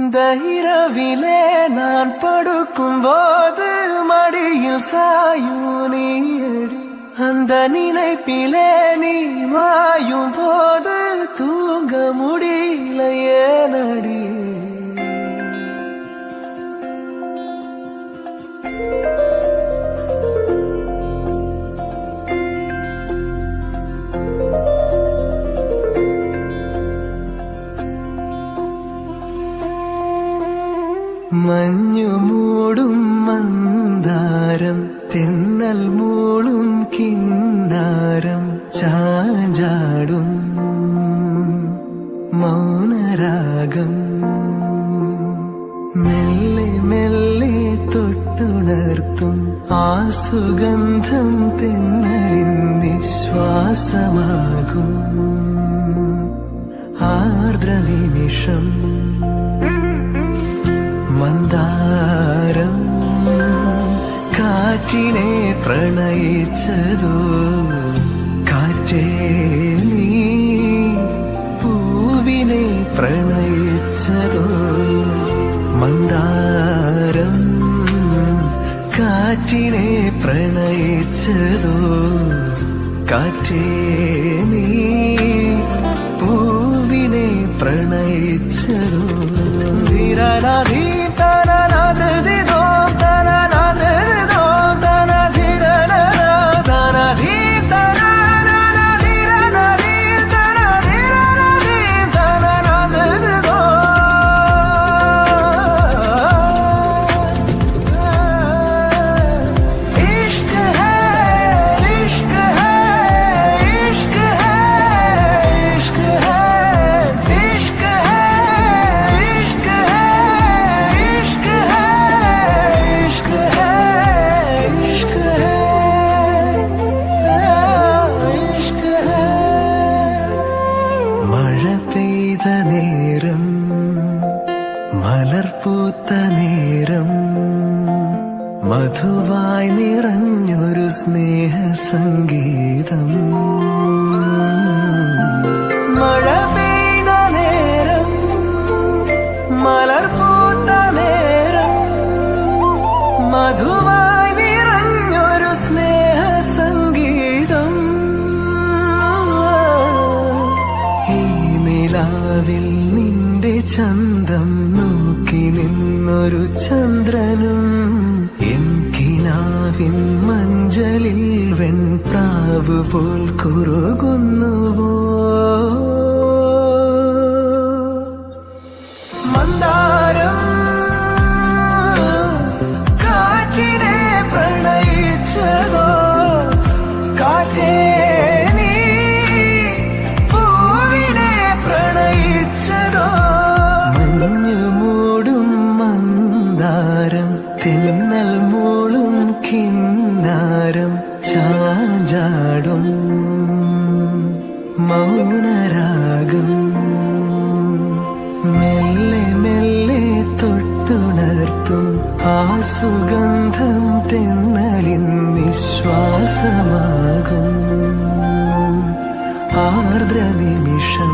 இந்த இரவிலே நான் படுக்கும் போது மடியில் சாயும் நீடி, அந்த நினைப்பிலே நீ மாயும் போது தூங்க முடியல ஏனடி. മഞ്ഞു മൂടും മന്ദാരം, തെന്നൽ മൂളും കിന്നാരം, ചാഞ്ചാടും മൗനരാഗം, മെല്ലെ മെല്ലെ തൊട്ടുണർത്തും ആ സുഗന്ധം തെന്നലിൻ നിശ്വാസമാകും ആർദ്രനിമിഷം. മന്ദാരം കാറ്റിനെ പ്രണയിച്ചതോ, കാറ്റേ നീ പൂവിനെ പ്രണയിച്ചതോ. മന്ദാരം കാറ്റിനെ പ്രണയിച്ചതോ, കാറ്റേ നീ പൂവിനെ പ്രണയിച്ചതോ. ധീരനാധീ നേരം, മലർപൂത്ത നേരം, മധുവായി നിറഞ്ഞൊരു സ്നേഹ സംഗീതം. മഴ പെയ്ത നേരം, മലർപൂത്ത നേരം, മധുവായി നിറഞ്ഞൊരു സ്നേഹ സംഗീതം. ഈ നിലാവിൽ നിന്റെ ചന്തം നോക്കി നിന്നൊരു ചന്ദ്രനും, എൻ കിനാവിൻ മഞ്ചലിൽ വെൺപ്രാവ് പോൽ കുറുകുന്നുവോ. മന്ദാരം കാറ്റിനെ പ്രണയിച്ചതോ, കാറ്റേ നീ പൂവിനെ പ്രണയിച്ചതോ. മഞ്ഞു മൂടും മന്ദാരം, തെന്നൽ മൂളും കിന്നാരം, ചാഞ്ചാടും മൗനരാഗം, മെല്ലെ മെല്ലെ തൊട്ടുണർത്തും ആ സുഗന്ധം തെന്നലിൻ നിശ്വാസമാകും ആർദ്രനിമിഷം.